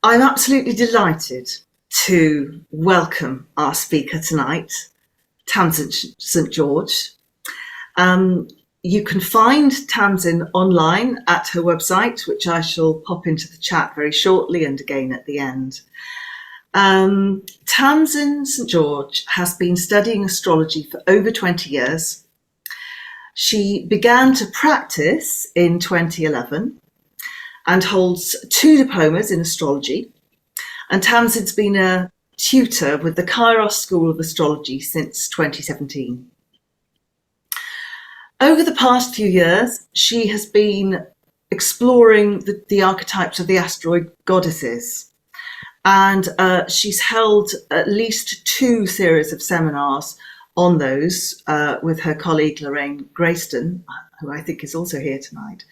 I'm absolutely delighted to welcome our speaker tonight, Tamsin St George. You can find Tamsin online at her website, which I shall pop into the chat very shortly and again at the end. Tamsin St George has been studying astrology for over 20 years. She began to practice in 2011 and holds 2 diplomas in astrology. And Tamsin's been a tutor with the Chiron School of Astrology since 2017. Over the past few years, she has been exploring the archetypes of the asteroid goddesses. And she's held at least 2 series of seminars on those with her colleague Lorraine Grayston, who I think is also here tonight.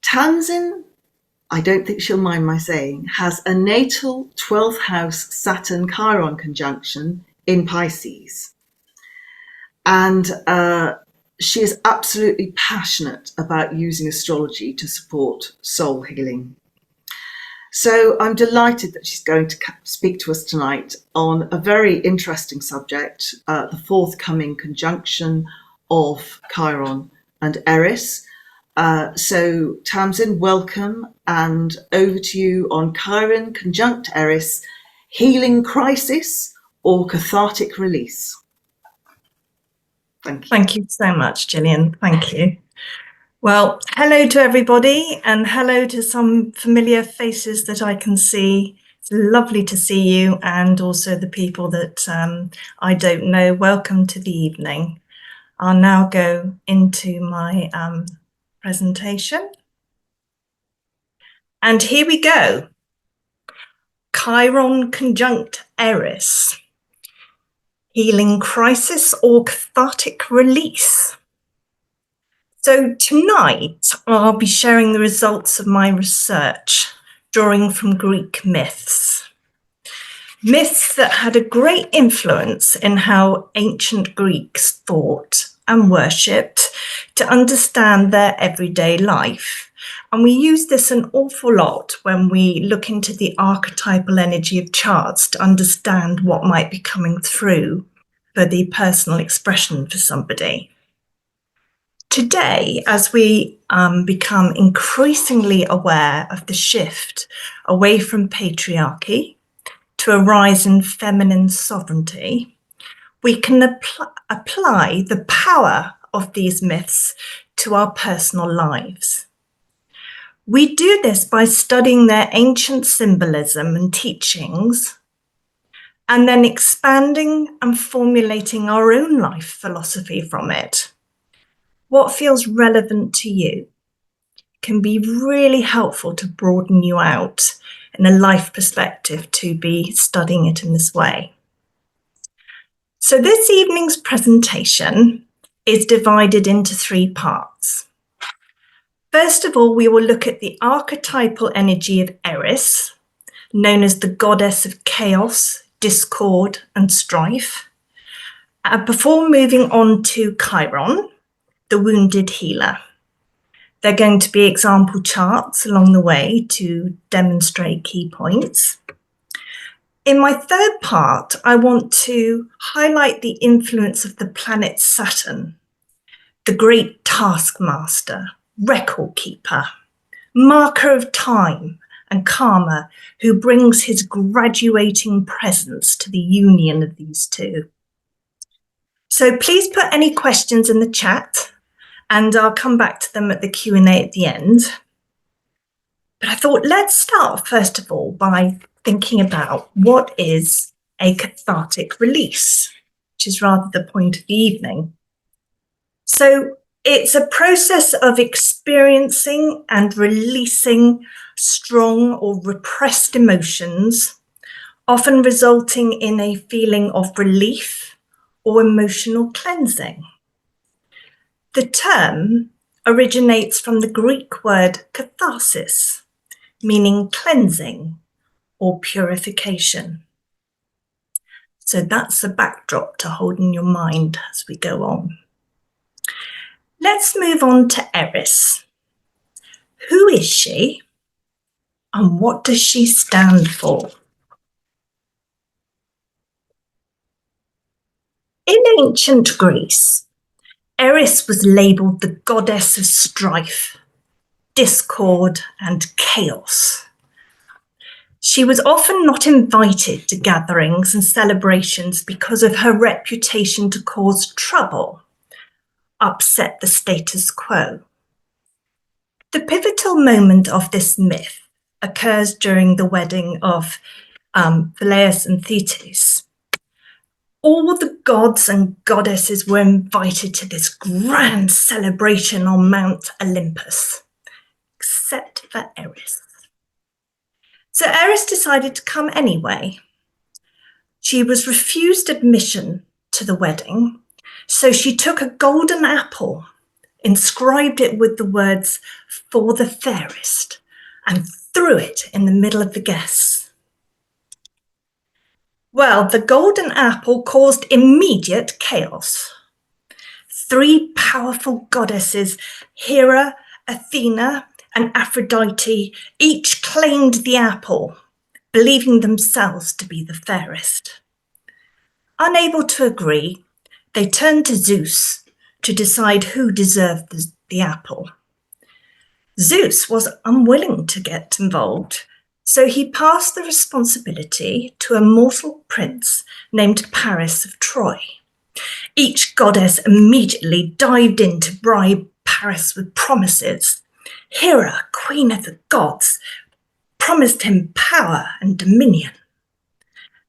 Tamsin, I don't think she'll mind my saying, has a natal 12th house Saturn Chiron conjunction in Pisces. And she is absolutely passionate about using astrology to support soul healing. So I'm delighted that she's going to speak to us tonight on a very interesting subject, the forthcoming conjunction of Chiron and Eris. So Tamsin, welcome, and over to you on Chiron conjunct Eris, healing crisis or cathartic release. Thank you. Thank you so much, Gillian. Thank you. Well, hello to everybody, and hello to some familiar faces that I can see. It's lovely to see you, and also the people that I don't know. Welcome to the evening. I'll now go into my presentation. And here we go. Chiron conjunct Eris. Healing crisis or cathartic release. So tonight I'll be sharing the results of my research, drawing from Greek myths. Myths that had a great influence in how ancient Greeks thought and worshipped to understand their everyday life. And we use this an awful lot when we look into the archetypal energy of charts to understand what might be coming through for the personal expression for somebody. Today, as we become increasingly aware of the shift away from patriarchy to a rise in feminine sovereignty, we can apply the power of these myths to our personal lives. We do this by studying their ancient symbolism and teachings, and then expanding and formulating our own life philosophy from it. What feels relevant to you can be really helpful to broaden you out in a life perspective to be studying it in this way. So this evening's presentation is divided into 3 parts. First of all, we will look at the archetypal energy of Eris, known as the goddess of chaos, discord, and strife, before moving on to Chiron, the wounded healer. They're going to be example charts along the way to demonstrate key points. In my third part, I want to highlight the influence of the planet Saturn, the great taskmaster, record keeper, marker of time and karma, who brings his graduating presence to the union of these 2. So please put any questions in the chat, and I'll come back to them at the Q&A at the end. But I thought, let's start first of all by thinking about what is a cathartic release, which is rather the point of the evening. So it's a process of experiencing and releasing strong or repressed emotions, often resulting in a feeling of relief or emotional cleansing. The term originates from the Greek word catharsis, meaning cleansing or purification. So that's the backdrop to hold in your mind as we go on. Let's move on to Eris. Who is she? And what does she stand for? In ancient Greece, Eris was labelled the goddess of strife, discord, and chaos. She was often not invited to gatherings and celebrations because of her reputation to cause trouble, upset the status quo. The pivotal moment of this myth occurs during the wedding of Peleus and Thetis. All the gods and goddesses were invited to this grand celebration on Mount Olympus, except for Eris. So Eris decided to come anyway. She was refused admission to the wedding, so she took a golden apple, inscribed it with the words, "For the fairest," and threw it in the middle of the guests. Well, the golden apple caused immediate chaos. 3 powerful goddesses, Hera, Athena, and Aphrodite, each claimed the apple, believing themselves to be the fairest. Unable to agree, they turned to Zeus to decide who deserved the apple. Zeus was unwilling to get involved, so he passed the responsibility to a mortal prince named Paris of Troy. Each goddess immediately dived in to bribe Paris with promises. Hera, queen of the gods, promised him power and dominion.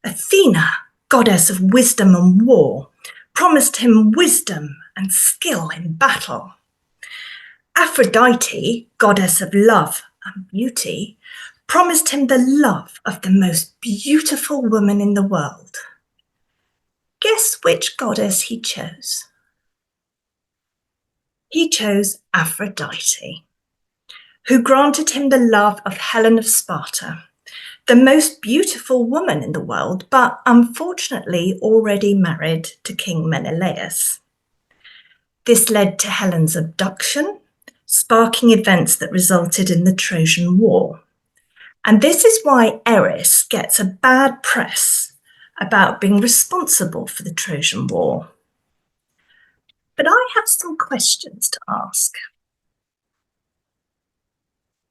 Athena, goddess of wisdom and war, promised him wisdom and skill in battle. Aphrodite, goddess of love and beauty, promised him the love of the most beautiful woman in the world. Guess which goddess he chose? He chose Aphrodite, who granted him the love of Helen of Sparta, the most beautiful woman in the world, but unfortunately already married to King Menelaus. This led to Helen's abduction, sparking events that resulted in the Trojan War. And this is why Eris gets a bad press about being responsible for the Trojan War. But I have some questions to ask.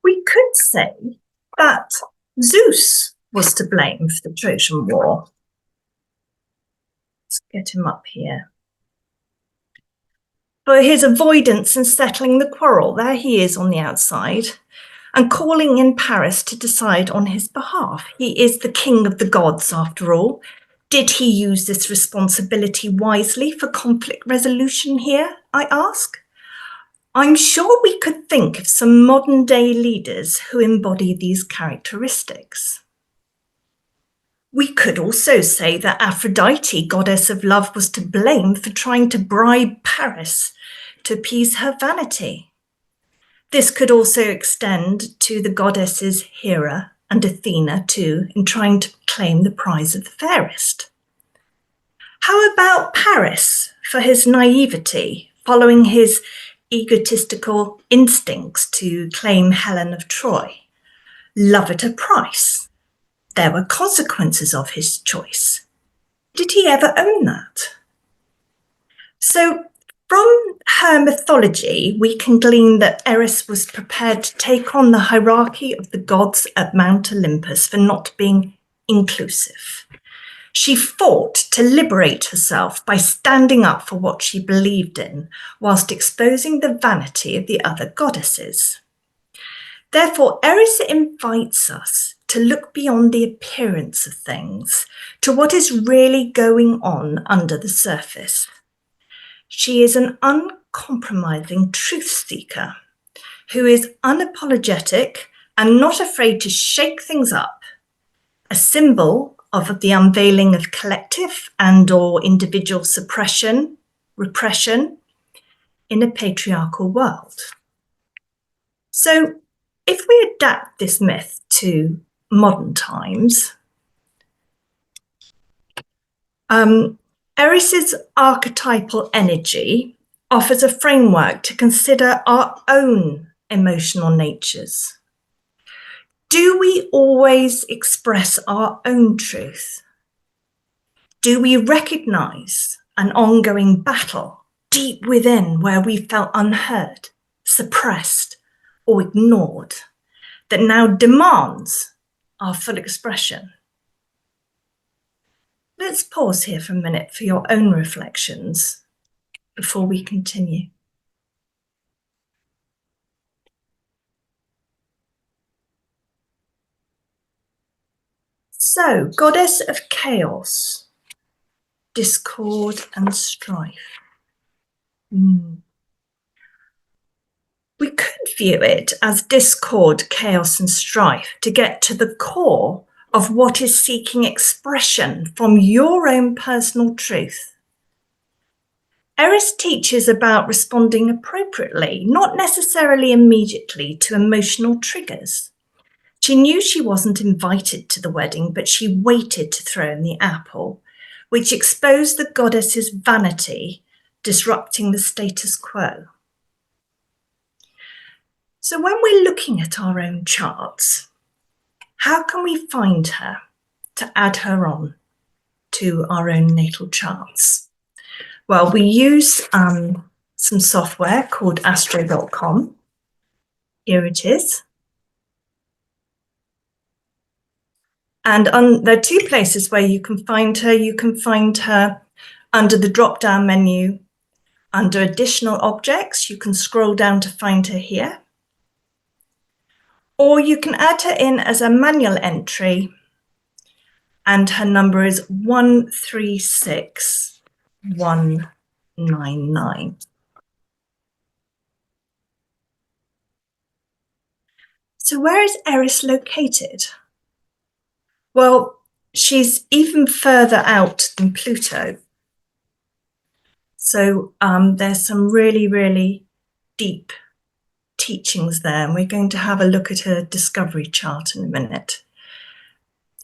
We could say that Zeus was to blame for the Trojan War. Let's get him up here. For his avoidance in settling the quarrel, there he is on the outside, and calling in Paris to decide on his behalf. He is the king of the gods, after all. Did he use this responsibility wisely for conflict resolution here, I ask? I'm sure we could think of some modern day leaders who embody these characteristics. We could also say that Aphrodite, goddess of love, was to blame for trying to bribe Paris to appease her vanity. This could also extend to the goddesses Hera and Athena too, in trying to claim the prize of the fairest. How about Paris for his naivety, following his egotistical instincts to claim Helen of Troy? Love at a price. There were consequences of his choice. Did he ever own that? So from her mythology, we can glean that Eris was prepared to take on the hierarchy of the gods at Mount Olympus for not being inclusive. She fought to liberate herself by standing up for what she believed in, whilst exposing the vanity of the other goddesses. Therefore, Eris invites us to look beyond the appearance of things to what is really going on under the surface. She is an uncompromising truth seeker who is unapologetic and not afraid to shake things up, a symbol of the unveiling of collective and/or individual repression in a patriarchal world. So if we adapt this myth to modern times, Eris's archetypal energy offers a framework to consider our own emotional natures. Do we always express our own truth? Do we recognize an ongoing battle deep within where we felt unheard, suppressed, or ignored that now demands our full expression? Let's pause here for a minute for your own reflections before we continue. So, goddess of chaos, discord and strife. We could view it as discord, chaos and strife to get to the core of what is seeking expression from your own personal truth. Eris teaches about responding appropriately, not necessarily immediately, to emotional triggers. She knew she wasn't invited to the wedding, but she waited to throw in the apple, which exposed the goddess's vanity, disrupting the status quo. So when we're looking at our own charts, how can we find her to add her on to our own natal charts? Well, we use some software called astro.com. Here it is. And there are two places where you can find her. You can find her under the drop-down menu, under additional objects. You can scroll down to find her here. Or you can add her in as a manual entry, and her number is 136199. So where is Eris located? Well, she's even further out than Pluto. So there's some really, really deep teachings there, and we're going to have a look at her discovery chart in a minute.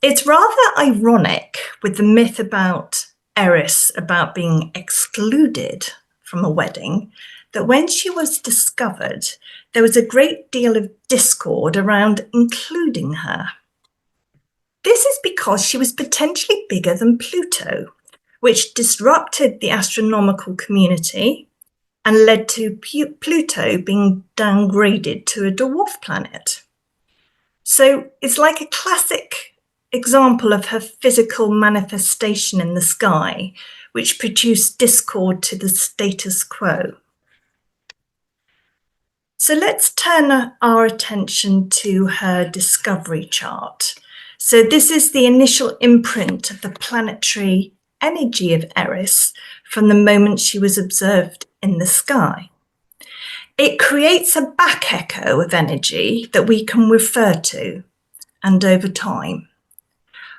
It's rather ironic with the myth about Eris, about being excluded from a wedding, that when she was discovered, there was a great deal of discord around including her. This is because she was potentially bigger than Pluto, which disrupted the astronomical community and led to Pluto being downgraded to a dwarf planet. So it's like a classic example of her physical manifestation in the sky, which produced discord to the status quo. So let's turn our attention to her discovery chart. So this is the initial imprint of the planetary energy of Eris from the moment she was observed in the sky. It creates a back echo of energy that we can refer to, and over time.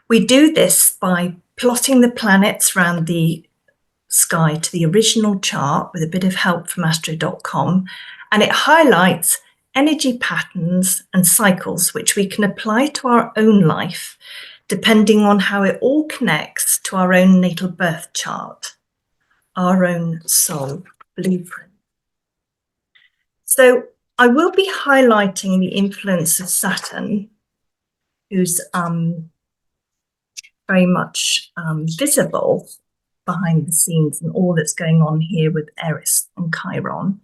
We do this by plotting the planets around the sky to the original chart with a bit of help from astro.com, and it highlights energy patterns and cycles which we can apply to our own life, depending on how it all connects to our own natal birth chart, our own soul blueprint. So I will be highlighting the influence of Saturn, who's very much visible behind the scenes and all that's going on here with Eris and Chiron.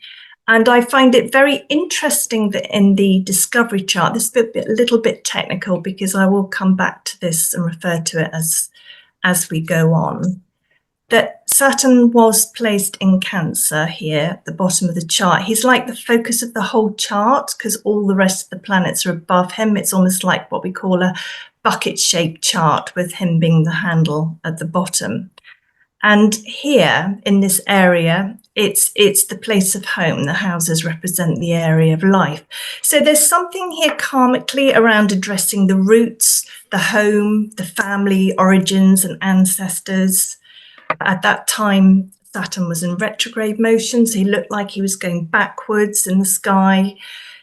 And I find it very interesting that in the discovery chart, this is a little bit technical because I will come back to this and refer to it as we go on, that Saturn was placed in Cancer here at the bottom of the chart. He's like the focus of the whole chart because all the rest of the planets are above him. It's almost like what we call a bucket-shaped chart with him being the handle at the bottom. And here in this area, it's the place of home. The houses represent the area of life. So there's something here karmically around addressing the roots, the home, the family origins and ancestors. At that time, Saturn was in retrograde motion, so he looked like he was going backwards in the sky.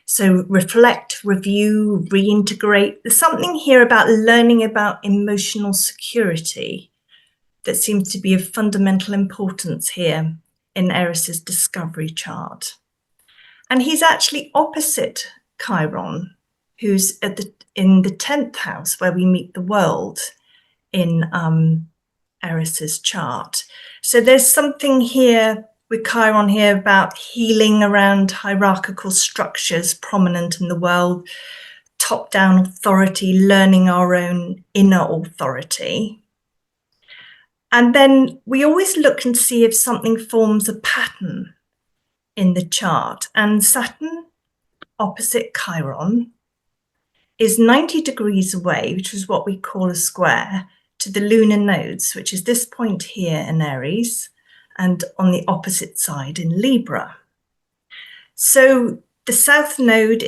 So reflect, review, reintegrate. There's something here about learning about emotional security that seems to be of fundamental importance here in Eris's discovery chart. And he's actually opposite Chiron who's in the 10th house where we meet the world in Eris's chart. So there's something here with Chiron here about healing around hierarchical structures prominent in the world, top-down authority, learning our own inner authority. And then we always look and see if something forms a pattern in the chart. And Saturn opposite Chiron is 90 degrees away, which is what we call a square, to the lunar nodes, which is this point here in Aries and on the opposite side in Libra. So the south node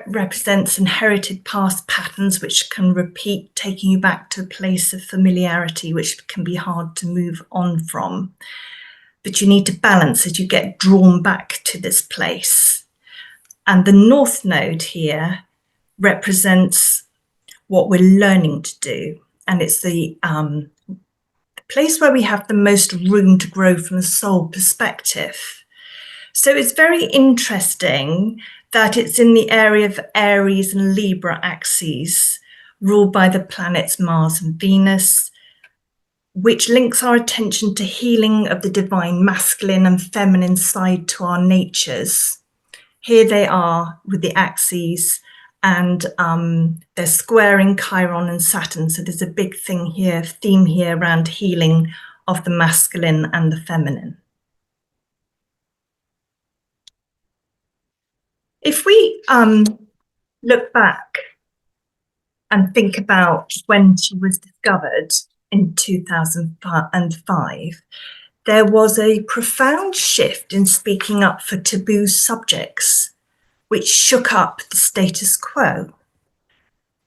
represents inherited past patterns which can repeat, taking you back to a place of familiarity, which can be hard to move on from. But you need to balance as you get drawn back to this place. And the north node here represents what we're learning to do. And it's the place where we have the most room to grow from a soul perspective. So it's very interesting that it's in the area of Aries and Libra axes, ruled by the planets Mars and Venus, which links our attention to healing of the divine masculine and feminine side to our natures. Here they are with the axes, and they're squaring Chiron and Saturn. So there's a big theme here around healing of the masculine and the feminine. If we look back and think about when she was discovered in 2005, there was a profound shift in speaking up for taboo subjects, which shook up the status quo.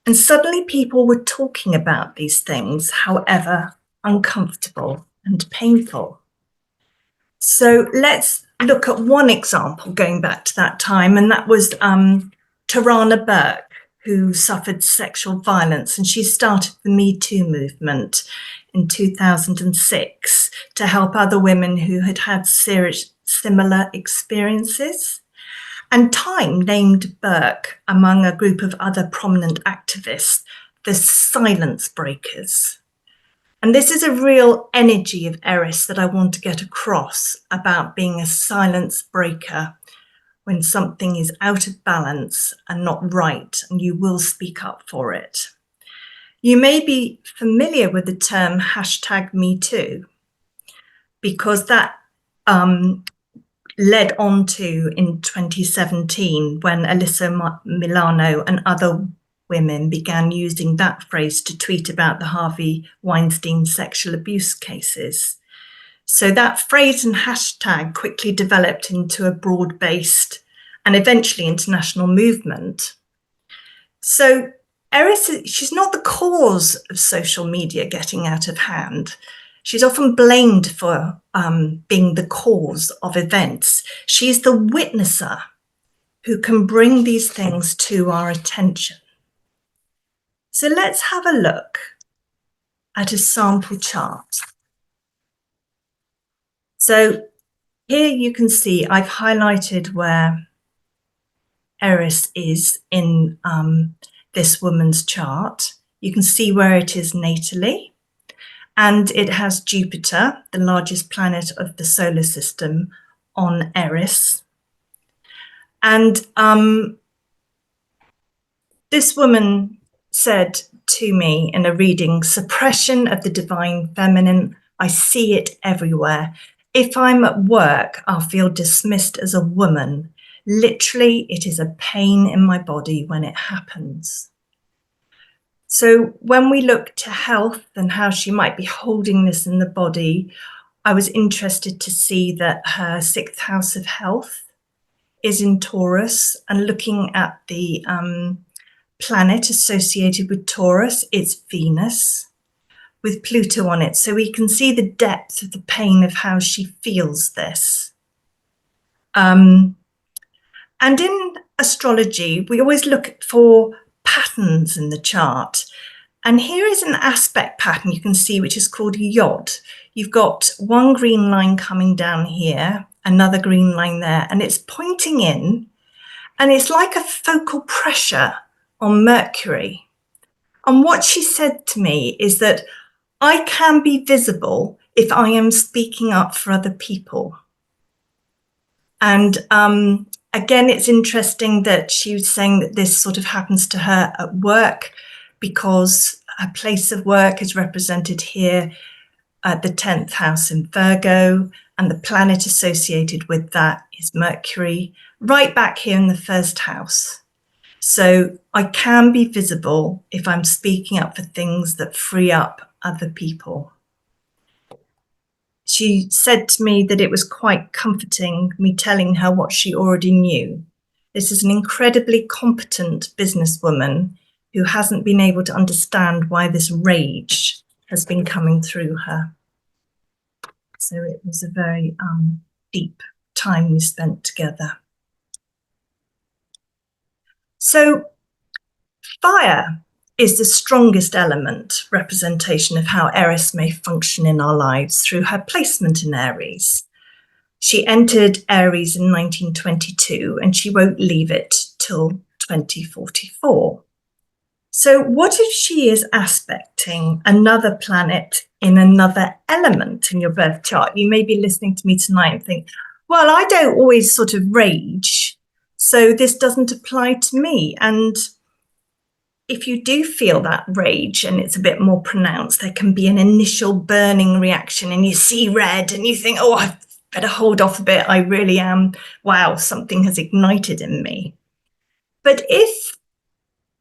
And suddenly people were talking about these things, however uncomfortable and painful. So let's look at one example going back to that time, and that was Tarana Burke, who suffered sexual violence, and she started the Me Too movement in 2006 to help other women who had had similar experiences. And Time named Burke, among a group of other prominent activists, the silence breakers. And this is a real energy of Eris that I want to get across about being a silence breaker when something is out of balance and not right, and you will speak up for it. You may be familiar with the term #MeToo, because that led on to in 2017 when Alyssa Milano and other women began using that phrase to tweet about the Harvey Weinstein sexual abuse cases. So that phrase and hashtag quickly developed into a broad-based and eventually international movement. So Eris, she's not the cause of social media getting out of hand. She's often blamed for being the cause of events. She's the witnesser who can bring these things to our attention. So let's have a look at a sample chart. So here you can see I've highlighted where Eris is in this woman's chart. You can see where it is natally, and it has Jupiter, the largest planet of the solar system, on Eris. And this woman said to me in a reading, "Suppression of the divine feminine, I see it everywhere. If I'm at work, I'll feel dismissed as a woman. Literally, it is a pain in my body when it happens." So when we look to health and how she might be holding this in the body, I was interested to see that her 6th house of health is in Taurus, and looking at the planet associated with Taurus, it's Venus with Pluto on it. So we can see the depth of the pain of how she feels this. And in astrology, we always look for patterns in the chart. And here is an aspect pattern you can see, which is called Yod. You've got one green line coming down here, another green line there, and it's pointing in, and it's like a focal pressure on Mercury. And what she said to me is that I can be visible if I am speaking up for other people. And again, it's interesting that she was saying that this sort of happens to her at work because her place of work is represented here at the 10th house in Virgo, and the planet associated with that is Mercury, right back here in the first house. So I can be visible if I'm speaking up for things that free up other people. She said to me that it was quite comforting, me telling her what she already knew. This is an incredibly competent businesswoman who hasn't been able to understand why this rage has been coming through her. So it was a very deep time we spent together. So fire is the strongest element representation of how Eris may function in our lives through her placement in Aries. She entered Aries in 1922 and she won't leave it till 2044. So what if she is aspecting another planet in another element in your birth chart? You may be listening to me tonight and think, well, I don't always sort of rage, so this doesn't apply to me. And if you do feel that rage and it's a bit more pronounced, there can be an initial burning reaction and you see red and you think, oh, I better hold off a bit. I really am, wow, something has ignited in me. But if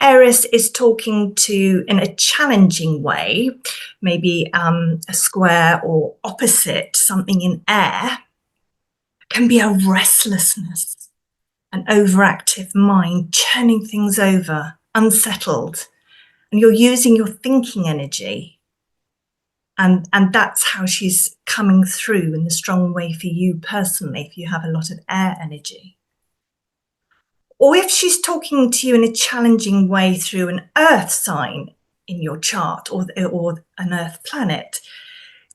Eris is talking to in a challenging way, maybe a square or opposite, something in air, can be a restlessness, an overactive mind, churning things over, unsettled, and you're using your thinking energy. And that's how she's coming through in the strong way for you personally, if you have a lot of air energy. Or if she's talking to you in a challenging way through an earth sign in your chart or an earth planet,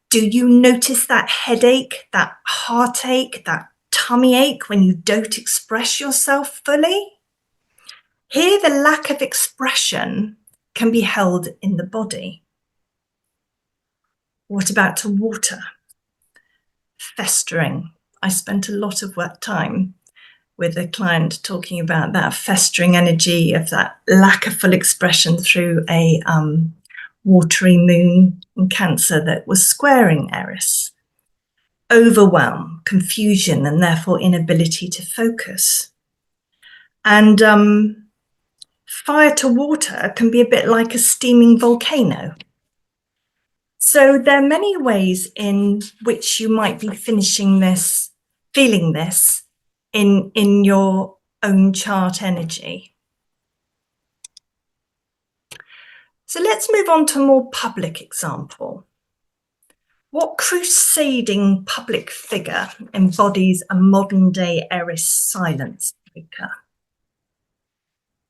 do you notice that headache, that heartache, that tummy ache when you don't express yourself fully? Here, the lack of expression can be held in the body. What about water? Festering. I spent a lot of time with a client talking about that festering energy of that lack of full expression through a watery moon in Cancer that was squaring Eris. Overwhelm, confusion, and therefore inability to focus. And fire to water can be a bit like a steaming volcano. So there are many ways in which you might be feeling this in your own chart energy. So let's move on to a more public example. What crusading public figure embodies a modern day Eris silence breaker?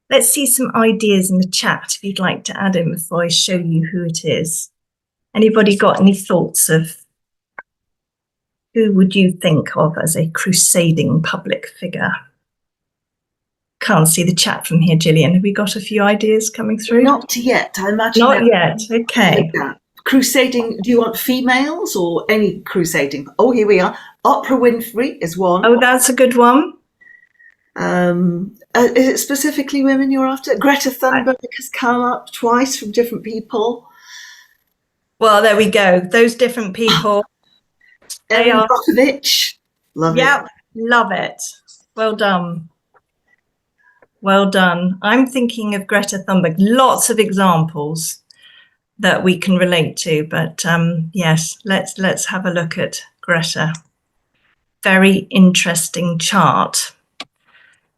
Let's see some ideas in the chat if you'd like to add in before I show you who it is. Anybody got any thoughts of who would you think of as a crusading public figure? Can't see the chat from here, Gillian. Have we got a few ideas coming through? Not yet. I imagine. Not yet. Okay. Crusading. Do you want females or any crusading? Oh, here we are. Oprah Winfrey is one. Oh, that's a good one. Is it specifically women you're after? Greta Thunberg has come up twice from different people. Well, there we go. Those different people. Erin Brockovich. Love it. Yeah, love it. Well done. Well done. I'm thinking of Greta Thunberg. Lots of examples that we can relate to, but yes, let's have a look at Greta. Very interesting chart.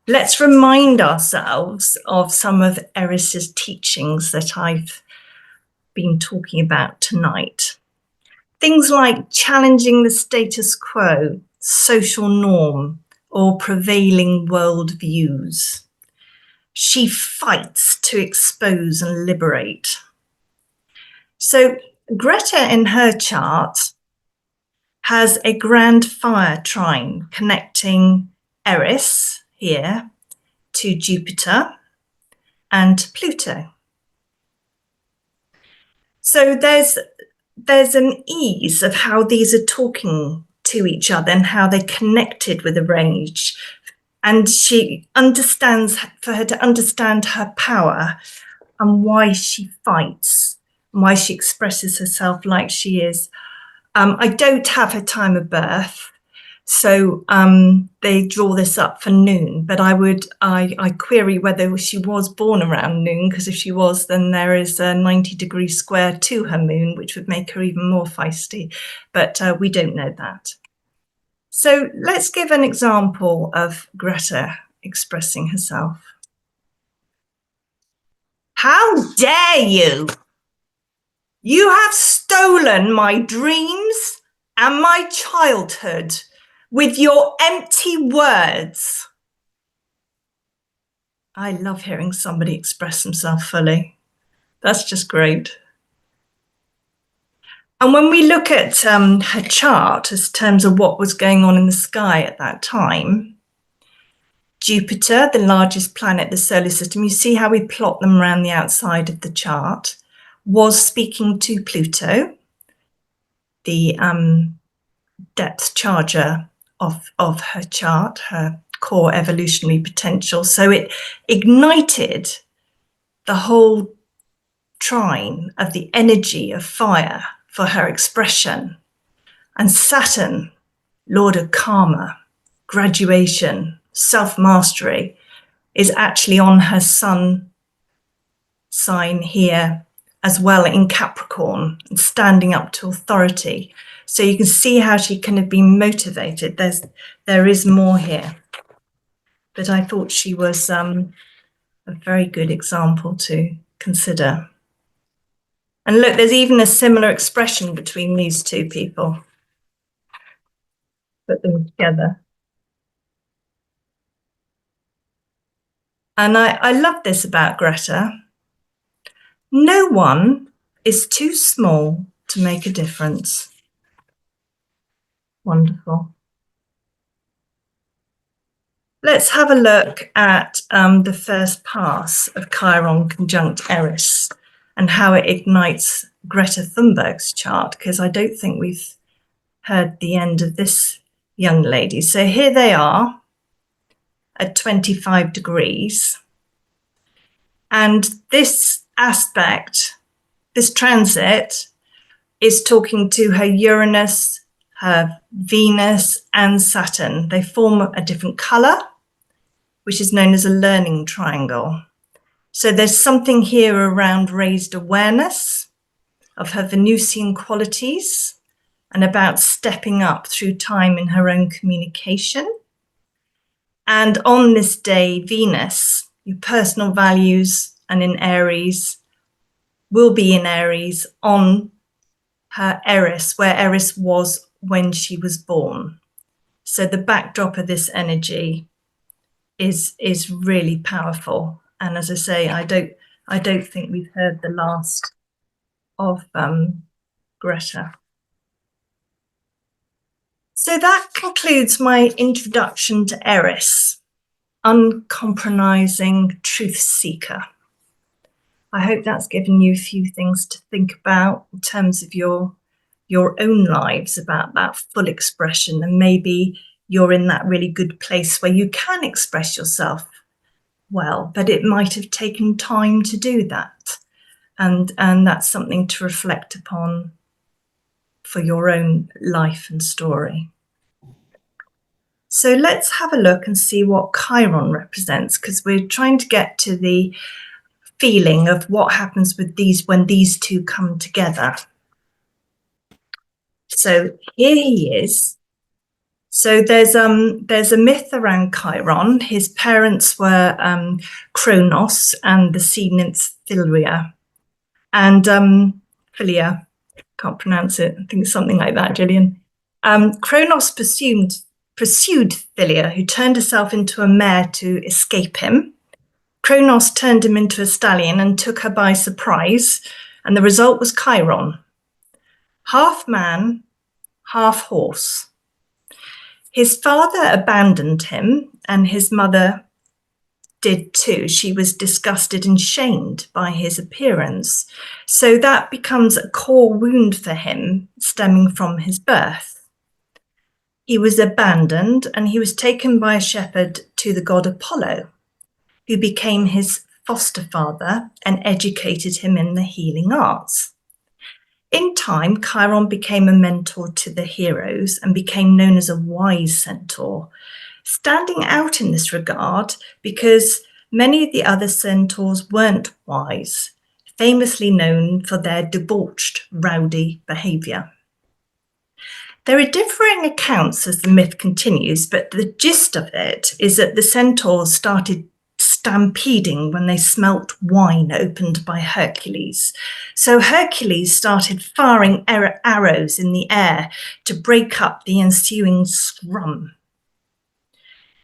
Let's remind ourselves of some of Eris's teachings that I've been talking about tonight. Things like challenging the status quo, social norm, or prevailing world views. She fights to expose and liberate. So Greta in her chart has a grand fire trine connecting Eris here to Jupiter and Pluto. So there's an ease of how these are talking to each other and how they're connected with the range. And she understands, for her to understand her power and why she fights, and why she expresses herself like she is. I don't have her time of birth, so they draw this up for noon, but I query whether she was born around noon, because if she was, then there is a 90-degree square to her moon, which would make her even more feisty, but we don't know that. So let's give an example of Greta expressing herself. How dare you! You have stolen my dreams and my childhood with your empty words. I love hearing somebody express themselves fully. That's just great. And when we look at her chart as terms of what was going on in the sky at that time, Jupiter, the largest planet in the solar system, you see how we plot them around the outside of the chart, was speaking to Pluto, the depth charger of her chart, her core evolutionary potential. So it ignited the whole trine of the energy of fire for her expression. And Saturn, Lord of karma, graduation, self-mastery, is actually on her sun sign here as well in Capricorn, and standing up to authority. So you can see how she can have been motivated. There is more here, but I thought she was a very good example to consider. And look, there's even a similar expression between these two people. Put them together. And I love this about Greta. No one is too small to make a difference. Wonderful. Let's have a look at the first pass of Chiron conjunct Eris and how it ignites Greta Thunberg's chart, because I don't think we've heard the end of this young lady. So here they are at 25 degrees. And this aspect, this transit, is talking to her Uranus, her Venus, and Saturn. They form a different color, which is known as a learning triangle. So there's something here around raised awareness of her Venusian qualities and about stepping up through time in her own communication. And on this day, Venus, your personal values, and in Aries, will be in Aries on her Eris, where Eris was when she was born. So the backdrop of this energy is really powerful. And as I say, I don't think we've heard the last of Greta. So that concludes my introduction to Eris, uncompromising truth seeker. I hope that's given you a few things to think about in terms of your own lives, about that full expression, and maybe you're in that really good place where you can express yourself well, but it might have taken time to do that. And that's something to reflect upon for your own life and story. So let's have a look and see what Chiron represents, because we're trying to get to the feeling of what happens with these when these two come together. So here he is. So there's a myth around Chiron. His parents were Kronos and the sea nymph Philia. And Philia, can't pronounce it. I think it's something like that, Gillian. Kronos pursued Philia, who turned herself into a mare to escape him. Kronos turned him into a stallion and took her by surprise, and the result was Chiron. Half man, half horse. His father abandoned him, and his mother did too. She was disgusted and shamed by his appearance. So that becomes a core wound for him, stemming from his birth. He was abandoned and he was taken by a shepherd to the god Apollo, who became his foster father and educated him in the healing arts. In time, Chiron became a mentor to the heroes and became known as a wise centaur, standing out in this regard because many of the other centaurs weren't wise, famously known for their debauched, rowdy behaviour. There are differing accounts as the myth continues, but the gist of it is that the centaurs started stampeding when they smelt wine opened by Hercules. So Hercules started firing arrows in the air to break up the ensuing scrum.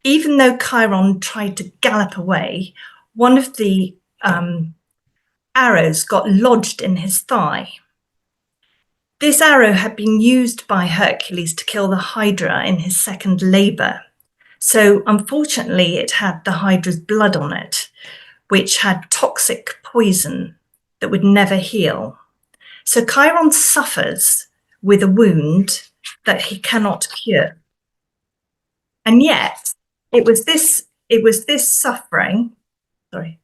Even though Chiron tried to gallop away, one of the arrows got lodged in his thigh. This arrow had been used by Hercules to kill the Hydra in his second labour. So unfortunately, it had the Hydra's blood on it, which had toxic poison that would never heal. So Chiron suffers with a wound that he cannot cure. And yet, it was this suffering that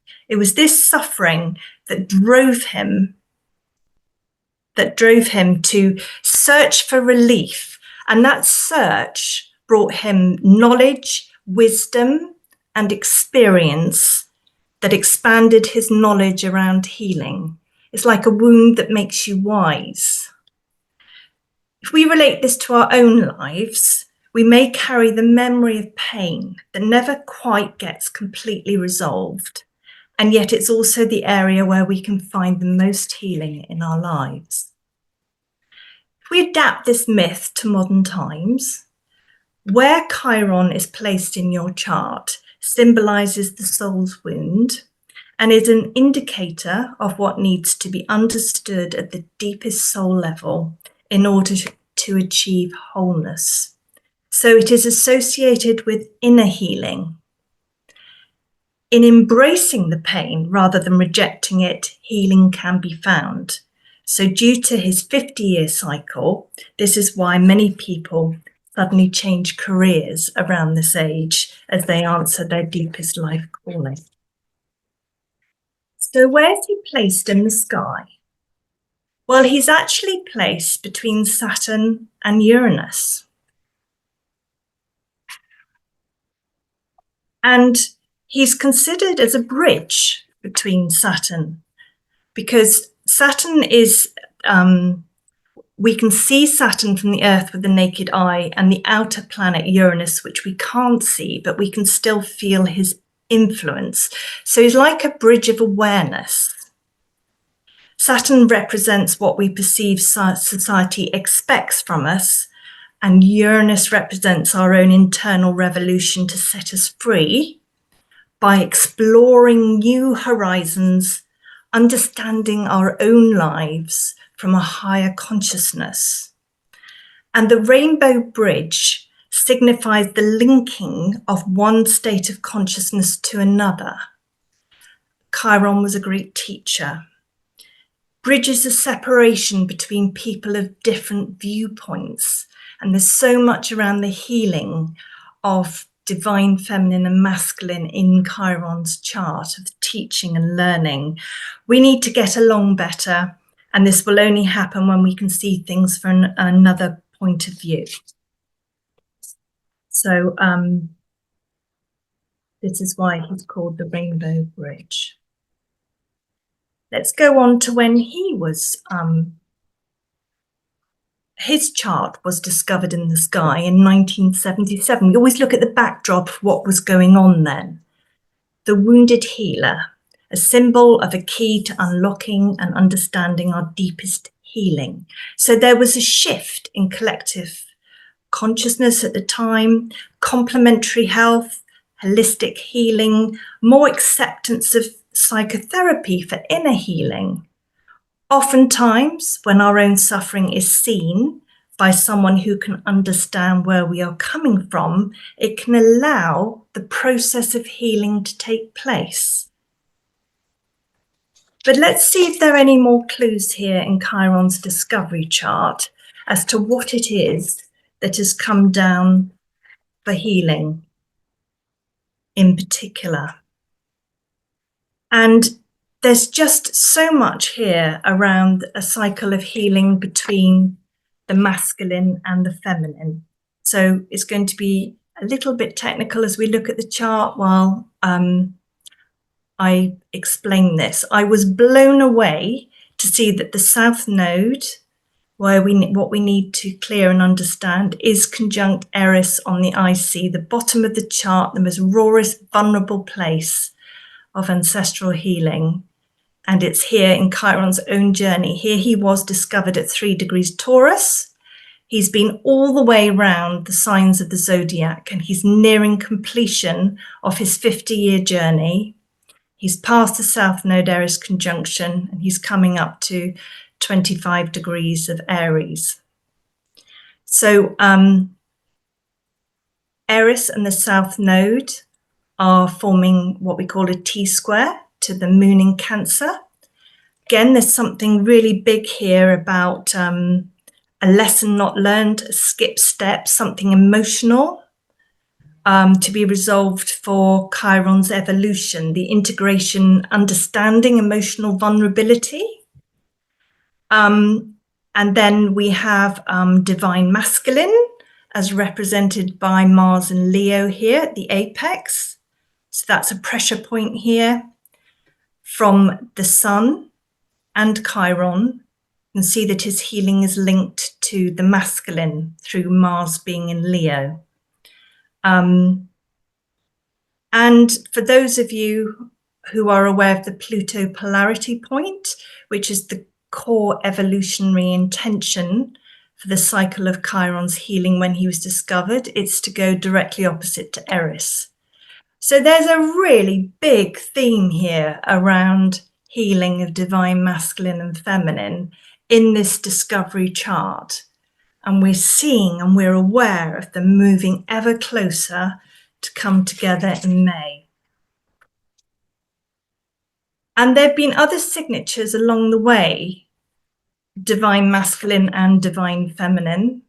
drove him to search for relief. And that search brought him knowledge, wisdom, and experience that expanded his knowledge around healing. It's like a wound that makes you wise. If we relate this to our own lives, we may carry the memory of pain that never quite gets completely resolved. And yet it's also the area where we can find the most healing in our lives. If we adapt this myth to modern times, where Chiron is placed in your chart symbolises the soul's wound and is an indicator of what needs to be understood at the deepest soul level in order to achieve wholeness. So it is associated with inner healing. In embracing the pain rather than rejecting it, healing can be found. So due to his 50-year cycle, this is why many people suddenly change careers around this age as they answer their deepest life calling. So where's he placed in the sky? Well, he's actually placed between Saturn and Uranus. And he's considered as a bridge between Saturn, because Saturn is, we can see Saturn from the Earth with the naked eye, and the outer planet Uranus, which we can't see, but we can still feel his influence. So he's like a bridge of awareness. Saturn represents what we perceive society expects from us, and Uranus represents our own internal revolution to set us free by exploring new horizons, understanding our own lives from a higher consciousness. And the rainbow bridge signifies the linking of one state of consciousness to another. Chiron was a great teacher. Bridges a separation between people of different viewpoints. And there's so much around the healing of divine feminine and masculine in Chiron's chart of teaching and learning. We need to get along better, and this will only happen when we can see things from another point of view. So this is why he's called the Rainbow Bridge. Let's go on to when he was his chart was discovered in the sky in 1977. We always look at the backdrop of what was going on then. The wounded healer, a symbol of a key to unlocking and understanding our deepest healing. So there was a shift in collective consciousness at the time, complementary health, holistic healing, more acceptance of psychotherapy for inner healing. Oftentimes, when our own suffering is seen by someone who can understand where we are coming from, it can allow the process of healing to take place. But let's see if there are any more clues here in Chiron's discovery chart as to what it is that has come down for healing in particular. And there's just so much here around a cycle of healing between the masculine and the feminine. So it's going to be a little bit technical as we look at the chart while I explain this. I was blown away to see that the South Node, what we need to clear and understand, is conjunct Eris on the IC, the bottom of the chart, the most rawest, vulnerable place of ancestral healing. And it's here in Chiron's own journey. Here he was discovered at 3 degrees Taurus. He's been all the way around the signs of the zodiac, and he's nearing completion of his 50-year journey. He's past the South Node Eris conjunction, and he's coming up to 25 degrees of Aries. So Eris and the South Node are forming what we call a T-square to the moon in Cancer. Again, there's something really big here about a lesson not learned, a skip step, something emotional to be resolved for Chiron's evolution, the integration, understanding, emotional vulnerability. And then we have divine masculine as represented by Mars and Leo here at the apex. So that's a pressure point here from the Sun and Chiron. You can see that his healing is linked to the masculine through Mars being in Leo. And for those of you who are aware of the Pluto polarity point, which is the core evolutionary intention for the cycle of Chiron's healing when he was discovered, it's to go directly opposite to Eris. So there's a really big theme here around healing of divine masculine and feminine in this discovery chart. And we're seeing and we're aware of them moving ever closer to come together in May. And there have been other signatures along the way, divine masculine and divine feminine,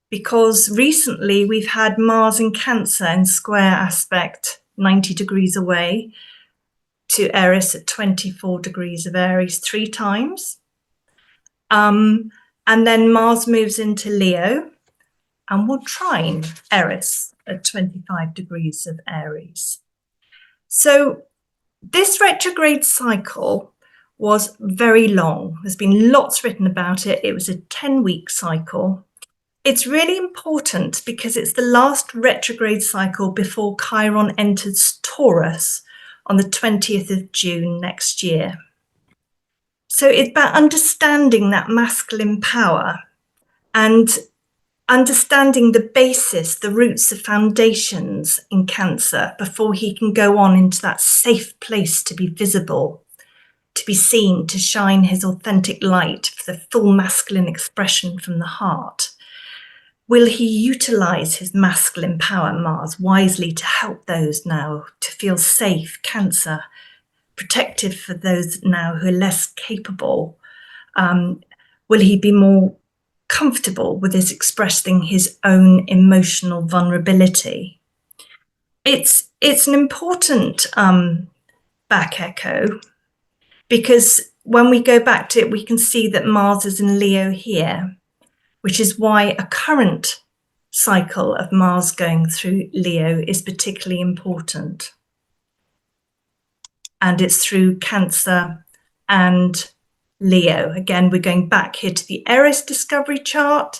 because recently we've had Mars in Cancer in square aspect 90 degrees away to Eris at 24 degrees of Aries 3 times. And then Mars moves into Leo and will trine Eris at 25 degrees of Aries. So this retrograde cycle was very long. There's been lots written about it. It was a 10-week cycle. It's really important because it's the last retrograde cycle before Chiron enters Taurus on the 20th of June next year. So it's about understanding that masculine power and understanding the basis, the roots, the foundations in Cancer before he can go on into that safe place to be visible, to be seen, to shine his authentic light for the full masculine expression from the heart. Will he utilize his masculine power, Mars, wisely to help those now to feel safe, Cancer, protected for those now who are less capable? Will he be more comfortable with his expressing his own emotional vulnerability? It's an important back echo, because when we go back to it, we can see that Mars is in Leo here, which is why a current cycle of Mars going through Leo is particularly important. And it's through Cancer and Leo. Again, we're going back here to the Eris discovery chart,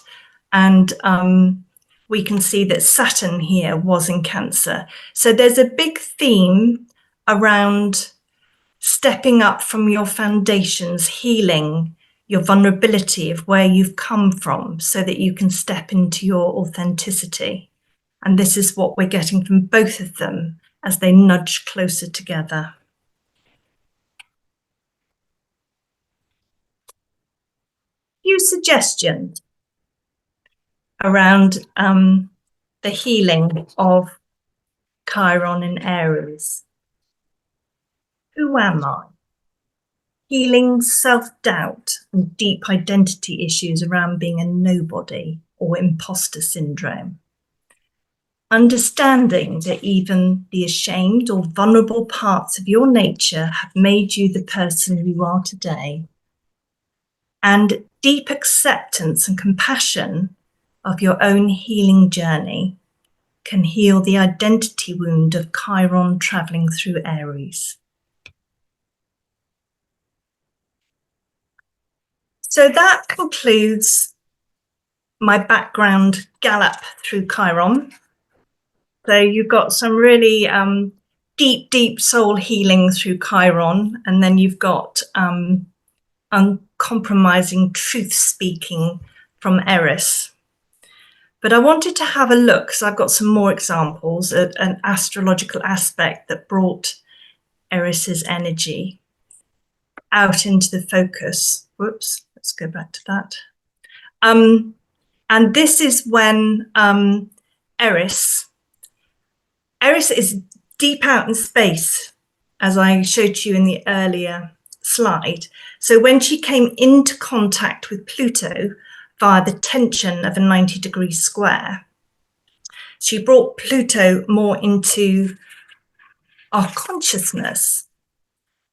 and we can see that Saturn here was in Cancer. So there's a big theme around stepping up from your foundations, healing your vulnerability of where you've come from so that you can step into your authenticity. And this is what we're getting from both of them as they nudge closer together. Few suggestions. around the healing of Chiron in Aries. Who am I? Healing self-doubt and deep identity issues around being a nobody or imposter syndrome. Understanding that even the ashamed or vulnerable parts of your nature have made you the person you are today. And deep acceptance and compassion of your own healing journey can heal the identity wound of Chiron traveling through Aries. So that concludes my background gallop through Chiron. So you've got some really deep soul healing through Chiron, and then you've got uncompromising truth speaking from Eris. But I wanted to have a look, because I've got some more examples, at an astrological aspect that brought Eris's energy out into the focus. Whoops, let's go back to that. And this is when Eris is deep out in space, as I showed you in the earlier slide. So when she came into contact with Pluto via the tension of a 90-degree square, she brought Pluto more into our consciousness.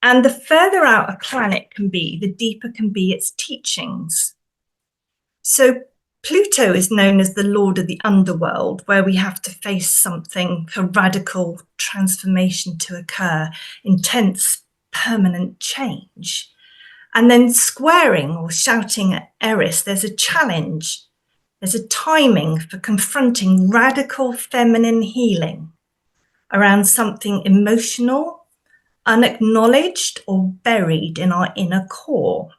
And the further out a planet can be, the deeper can be its teachings. So Pluto is known as the Lord of the underworld, where we have to face something for radical transformation to occur, intense, permanent change. And then squaring or shouting at Eris, there's a challenge. There's a timing for confronting radical feminine healing around something emotional, unacknowledged, or buried in our inner core.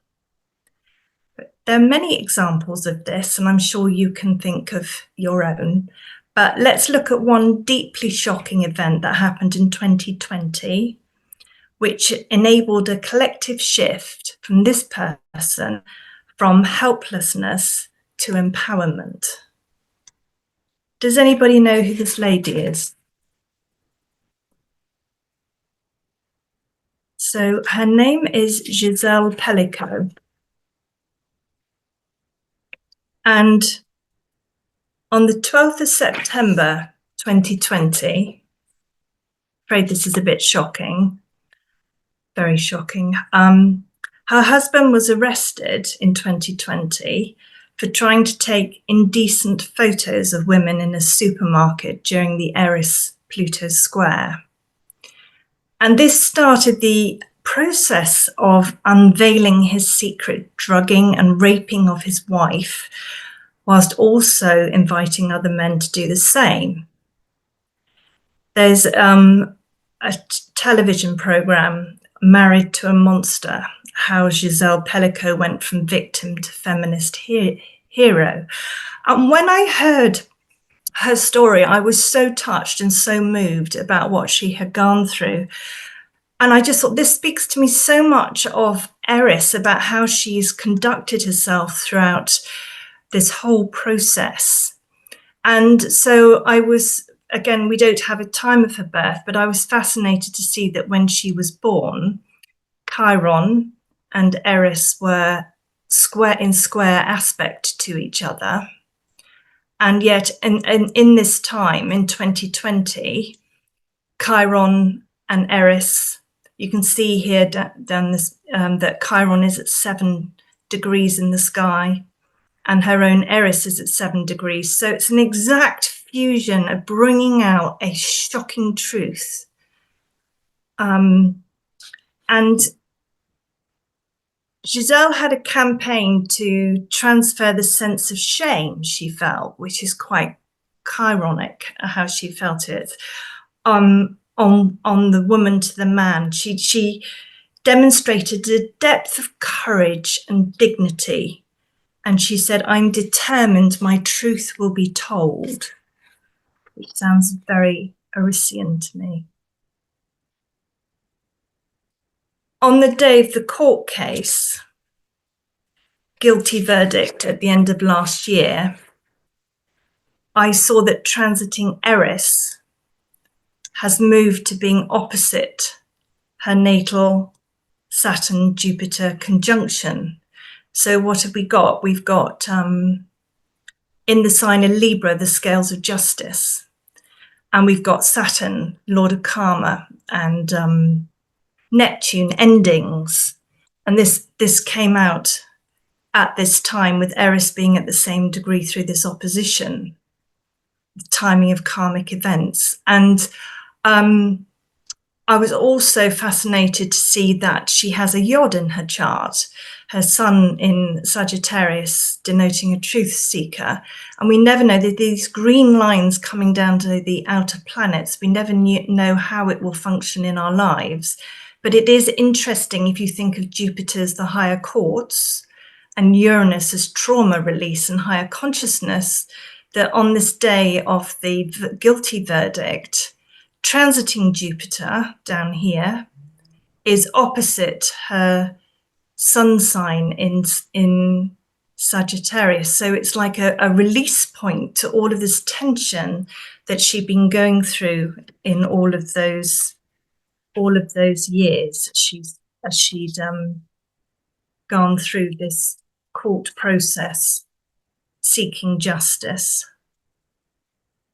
There are many examples of this, and I'm sure you can think of your own. But let's look at one deeply shocking event that happened in 2020, which enabled a collective shift from this person from helplessness to empowerment. Does anybody know who this lady is? So her name is Giselle Pellico. And on the 12th of September 2020, afraid this is a bit shocking, very shocking. Her husband was arrested in 2020 for trying to take indecent photos of women in a supermarket during the Eris Pluto Square. And this started the process of unveiling his secret drugging and raping of his wife, whilst also inviting other men to do the same. There's a television program, Married to a Monster, how Giselle Pellico went from victim to feminist hero. And when I heard her story, I was so touched and so moved about what she had gone through. And I just thought, this speaks to me so much of Eris, about how she's conducted herself throughout this whole process. And so I was, again, we don't have a time of her birth, but I was fascinated to see that when she was born, Chiron and Eris were in square aspect to each other. And yet in this time, in 2020, Chiron and Eris, you can see here down this, that Chiron is at 7 degrees in the sky, and her own Eris is at 7 degrees. So it's an exact fusion of bringing out a shocking truth. And Giselle had a campaign to transfer the sense of shame she felt, which is quite Chironic, how she felt it, on the woman to the man. She demonstrated a depth of courage and dignity. And she said, "I'm determined my truth will be told," which sounds very Arisian to me. On the day of the court case, guilty verdict at the end of last year, I saw that transiting Eris has moved to being opposite her natal Saturn-Jupiter conjunction. So what have we got? We've got in the sign of Libra, the scales of justice. And we've got Saturn, Lord of Karma, and Neptune, endings. And this came out at this time with Eris being at the same degree through this opposition, the timing of karmic events. And I was also fascinated to see that she has a yod in her chart, her sun in Sagittarius, denoting a truth seeker. And we never know, these green lines coming down to the outer planets, we never know how it will function in our lives. But it is interesting if you think of Jupiter as the higher courts and Uranus as trauma release and higher consciousness, that on this day of the guilty verdict, transiting Jupiter down here is opposite her sun sign in Sagittarius. So it's like a release point to all of this tension that she'd been going through in all of those years as she'd gone through this court process seeking justice.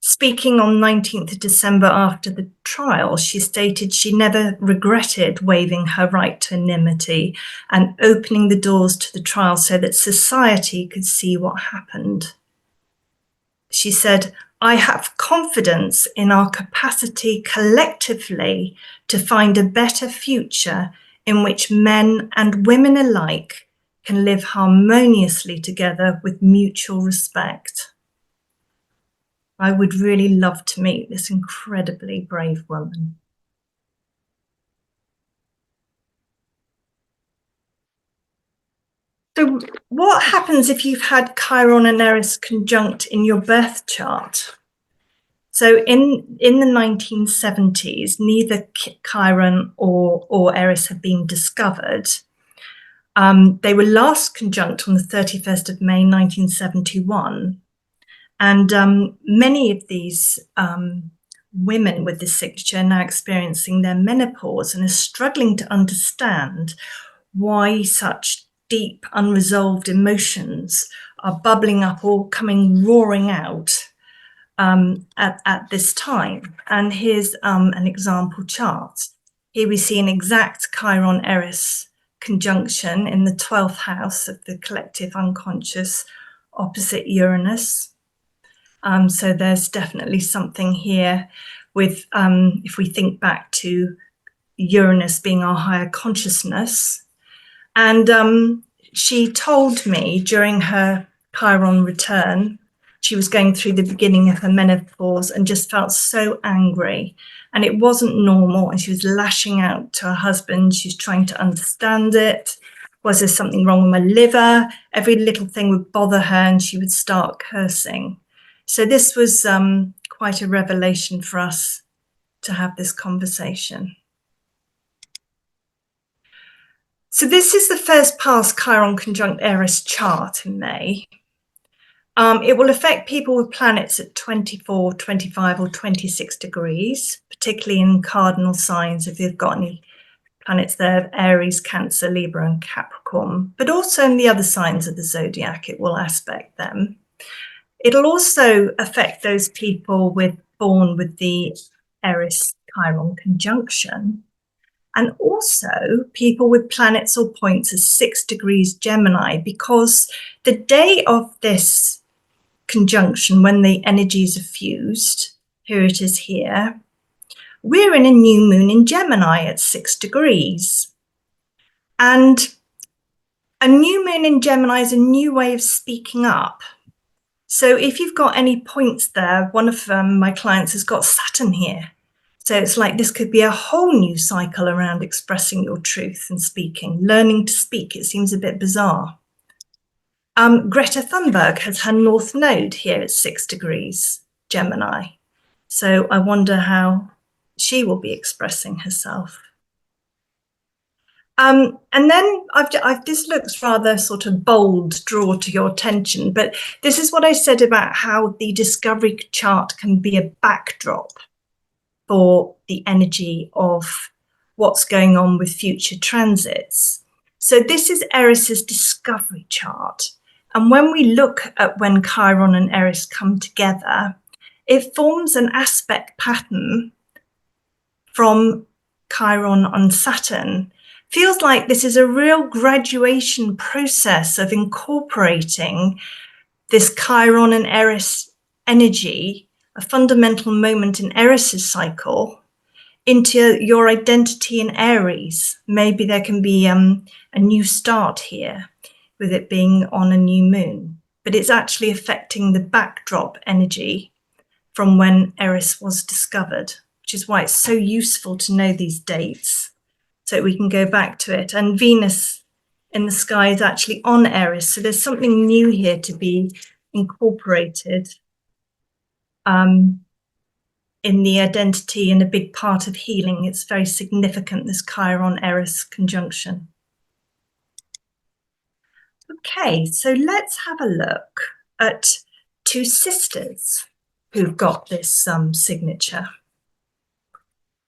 Speaking on 19th of December after the trial, she stated she never regretted waiving her right to anonymity and opening the doors to the trial so that society could see what happened. She said, "I have confidence in our capacity collectively to find a better future in which men and women alike can live harmoniously together with mutual respect." I would really love to meet this incredibly brave woman. So what happens if you've had Chiron and Eris conjunct in your birth chart? So in the 1970s, neither Chiron or Eris had been discovered. They were last conjunct on the 31st of May, 1971. And many of these women with this signature are now experiencing their menopause and are struggling to understand why such deep, unresolved emotions are bubbling up or coming roaring out at this time. And here's an example chart. Here we see an exact Chiron-Eris conjunction in the 12th house of the collective unconscious opposite Uranus. So there's definitely something here with, if we think back to Uranus being our higher consciousness. And she told me during her Chiron return, she was going through the beginning of her menopause and just felt so angry. And it wasn't normal. And she was lashing out to her husband. She's trying to understand it. Was there something wrong with my liver? Every little thing would bother her and she would start cursing. So this was quite a revelation for us to have this conversation. So this is the first pass Chiron conjunct Eris chart in May. It will affect people with planets at 24, 25 or 26 degrees, particularly in cardinal signs if you've got any planets there, Aries, Cancer, Libra and Capricorn, but also in the other signs of the zodiac, it will aspect them. It'll also affect those people born with the Eris-Chiron conjunction, and also people with planets or points at 6 degrees Gemini, because the day of this conjunction, when the energies are fused, here it is here, we're in a new moon in Gemini at 6 degrees. And a new moon in Gemini is a new way of speaking up. So if you've got any points there, one of my clients has got Saturn here. So it's like this could be a whole new cycle around expressing your truth and speaking, learning to speak. It seems a bit bizarre. Greta Thunberg has her North Node here at 6 degrees Gemini. So I wonder how she will be expressing herself. And then this looks rather sort of bold, draw to your attention, but this is what I said about how the discovery chart can be a backdrop for the energy of what's going on with future transits. So this is Eris's discovery chart. And when we look at when Chiron and Eris come together, it forms an aspect pattern from Chiron on Saturn. Feels like this is a real graduation process of incorporating this Chiron and Eris energy, a fundamental moment in Eris's cycle, into your identity in Aries. Maybe there can be a new start here with it being on a new moon, but it's actually affecting the backdrop energy from when Eris was discovered, which is why it's so useful to know these dates so we can go back to it. And Venus in the sky is actually on Eris, so there's something new here to be incorporated in the identity and a big part of healing. It's very significant, this Chiron-Eris conjunction. Okay, so let's have a look at two sisters who've got this signature.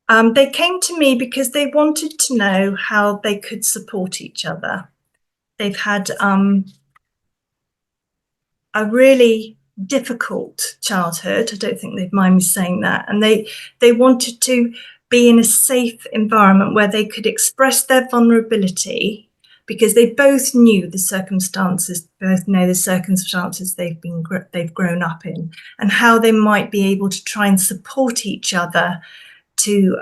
They came to me because they wanted to know how they could support each other. They've had a really difficult childhood. I don't think they'd mind me saying that. And they wanted to be in a safe environment where they could express their vulnerability, because they both knew the circumstances, both know the circumstances they've grown up in, and how they might be able to try and support each other to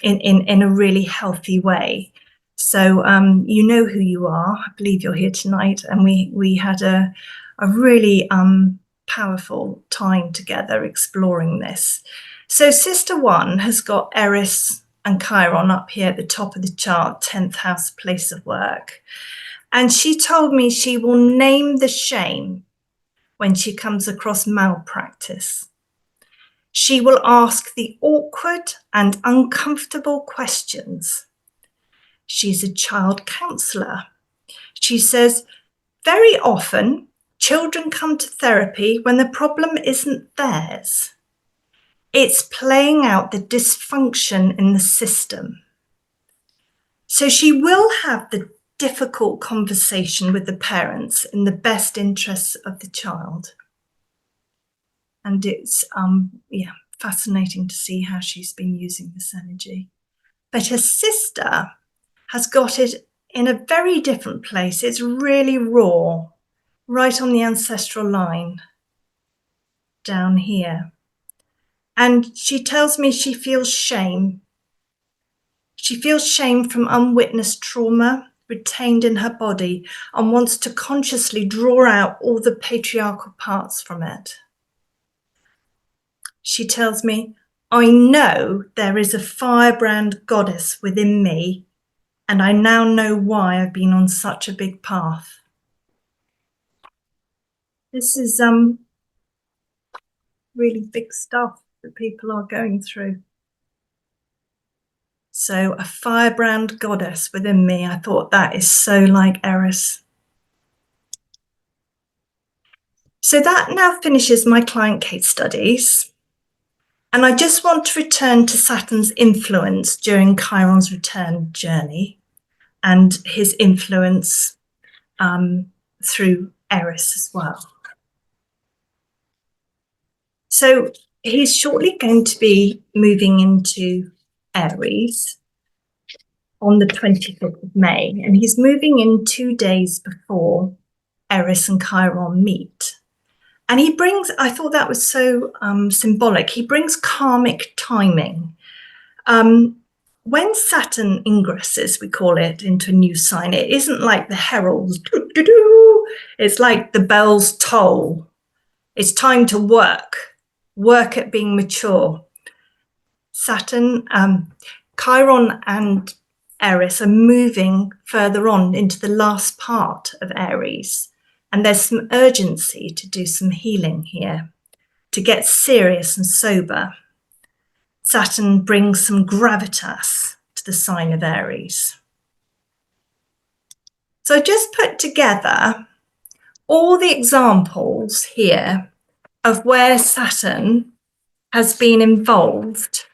in a really healthy way. So you know who you are. I believe you're here tonight, and we had a really powerful time together exploring this. So Sister 1 has got Eris and Chiron up here at the top of the chart, 10th house, place of work. And she told me she will name the shame when she comes across malpractice. She will ask the awkward and uncomfortable questions. She's a child counsellor. She says, very often, children come to therapy when the problem isn't theirs. It's playing out the dysfunction in the system. So she will have the difficult conversation with the parents in the best interests of the child. And it's fascinating to see how she's been using this energy. But her sister has got it in a very different place. It's really raw, right on the ancestral line, down here. And she tells me she feels shame. She feels shame from unwitnessed trauma retained in her body and wants to consciously draw out all the patriarchal parts from it. She tells me, I know there is a firebrand goddess within me, and I now know why I've been on such a big path. This is really big stuff that people are going through. So a firebrand goddess within me, I thought that is so like Eris. So that now finishes my client case studies. And I just want to return to Saturn's influence during Chiron's return journey and his influence through Eris as well. So he's shortly going to be moving into Aries on the 25th of May, and he's moving in 2 days before Eris and Chiron meet. And he brings, I thought that was so symbolic, he brings karmic timing. When Saturn ingresses, we call it, into a new sign, it isn't like the heralds, it's like the bells toll. It's time to work at being mature. Saturn, Chiron and Eris are moving further on into the last part of Aries. And there's some urgency to do some healing here, to get serious and sober. Saturn brings some gravitas to the sign of Aries. So I just put together all the examples here of where Saturn has been involved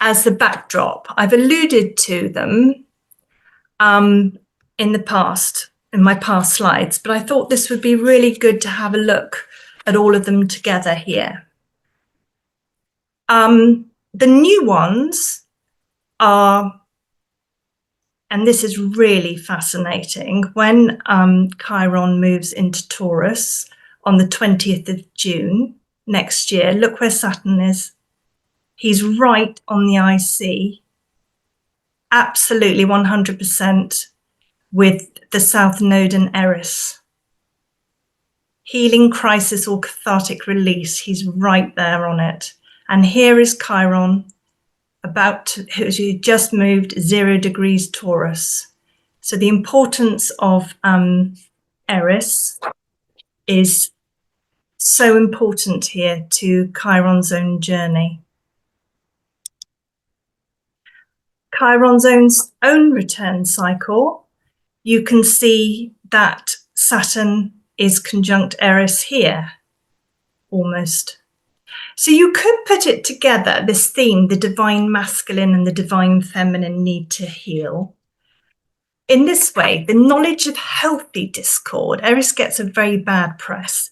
as the backdrop. I've alluded to them in the past, in my past slides, but I thought this would be really good to have a look at all of them together here. The new ones are, and this is really fascinating, when Chiron moves into Taurus on the 20th of June next year, look where Saturn is. He's right on the IC, absolutely 100% with the South Node and Eris. Healing, crisis, or cathartic release, he's right there on it. And here is Chiron, who just moved 0 degrees Taurus. So the importance of Eris is so important here to Chiron's own journey. Chiron's own return cycle, you can see that Saturn is conjunct Eris here, almost. So you could put it together, this theme, the divine masculine and the divine feminine need to heal. In this way, the knowledge of healthy discord, Eris gets a very bad press.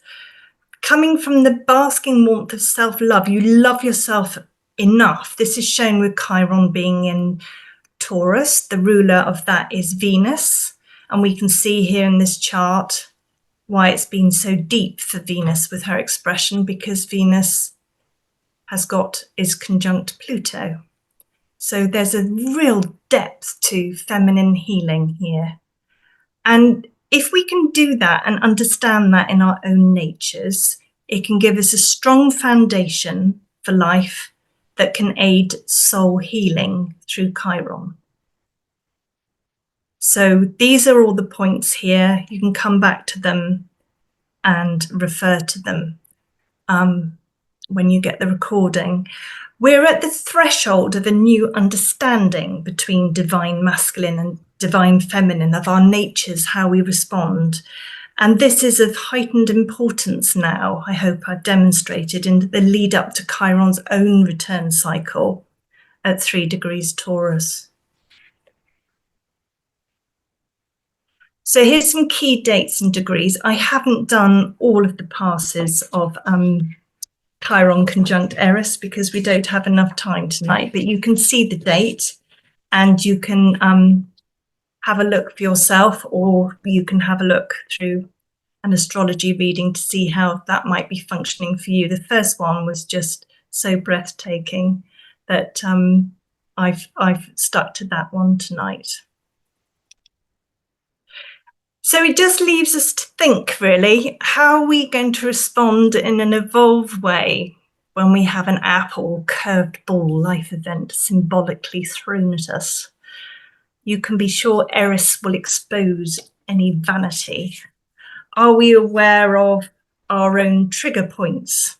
Coming from the basking warmth of self-love, you love yourself enough. This is shown with Chiron being in Taurus. The ruler of that is Venus. And we can see here in this chart why it's been so deep for Venus with her expression, because Venus is conjunct Pluto. So there's a real depth to feminine healing here. And if we can do that and understand that in our own natures, it can give us a strong foundation for life that can aid soul healing through Chiron. So these are all the points here. You can come back to them and refer to them when you get the recording. We're at the threshold of a new understanding between divine masculine and divine feminine, of our natures, how we respond. And this is of heightened importance now, I hope I've demonstrated, in the lead up to Chiron's own return cycle at 3 degrees Taurus. So here's some key dates and degrees. I haven't done all of the passes of Chiron conjunct Eris because we don't have enough time tonight, but you can see the date and you can have a look for yourself, or you can have a look through an astrology reading to see how that might be functioning for you. The first one was just so breathtaking that I've stuck to that one tonight. So it just leaves us to think, really, how are we going to respond in an evolved way when we have an apple curved ball life event symbolically thrown at us? You can be sure Eris will expose any vanity. Are we aware of our own trigger points?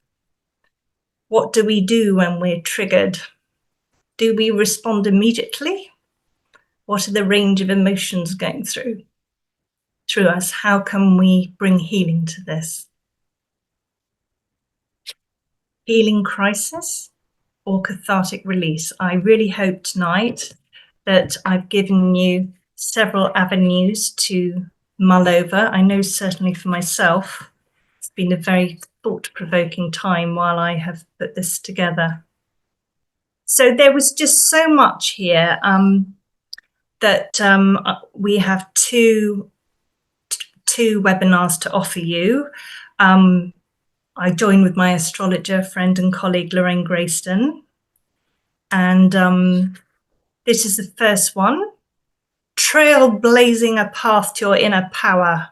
What do we do when we're triggered? Do we respond immediately? What are the range of emotions going through us? How can we bring healing to this? Healing crisis or cathartic release? I really hope tonight that I've given you several avenues to mull over. I know certainly for myself, it's been a very thought-provoking time while I have put this together. So there was just so much here that we have two webinars to offer you. I joined with my astrologer friend and colleague Lorraine Grayston, and this is the first one, Trailblazing a Path to Your Inner Power.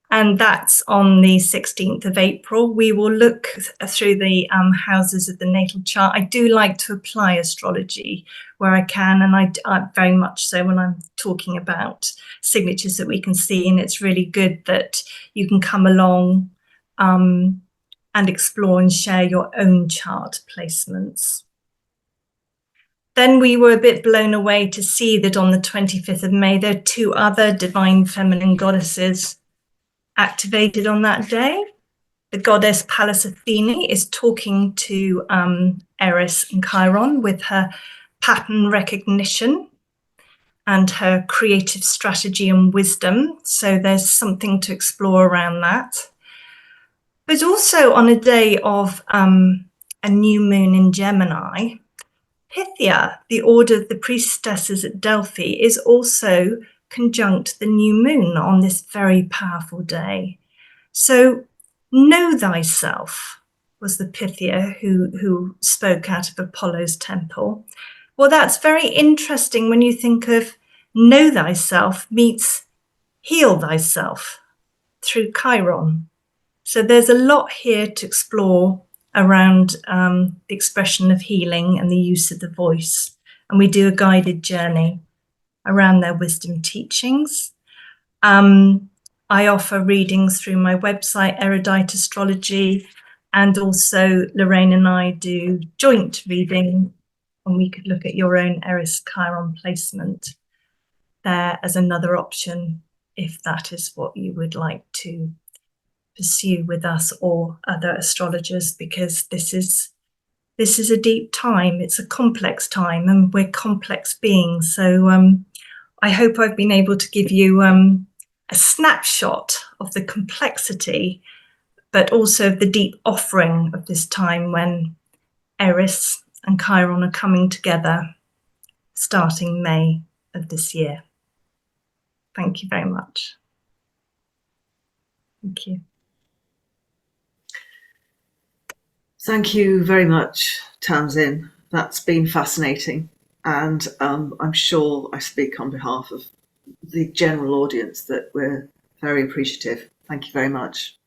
And that's on the 16th of April. We will look through the houses of the natal chart. I do like to apply astrology where I can, and I very much so when I'm talking about signatures that we can see. And it's really good that you can come along and explore and share your own chart placements. Then we were a bit blown away to see that on the 25th of May, there are 2 other divine feminine goddesses activated on that day. The goddess Pallas Athene is talking to Eris and Chiron with her pattern recognition and her creative strategy and wisdom. So there's something to explore around that. But also on a day of a new moon in Gemini, Pythia, the order of the priestesses at Delphi, is also conjunct the new moon on this very powerful day. So know thyself was the Pythia who spoke out of Apollo's temple. Well, that's very interesting when you think of know thyself meets heal thyself through Chiron. So there's a lot here to explore around the expression of healing and the use of the voice. And we do a guided journey around their wisdom teachings. I offer readings through my website, Erudite Astrology, and also Lorraine and I do joint reading, and we could look at your own Eris Chiron placement there as another option if that is what you would like to pursue with us or other astrologers, because this is a deep time. It's a complex time, and we're complex beings. So I hope I've been able to give you a snapshot of the complexity, but also of the deep offering of this time when Eris and Chiron are coming together starting May of this year. Thank you very much. Thank you. Thank you very much, Tamsin. That's been fascinating. And I'm sure I speak on behalf of the general audience that we're very appreciative. Thank you very much.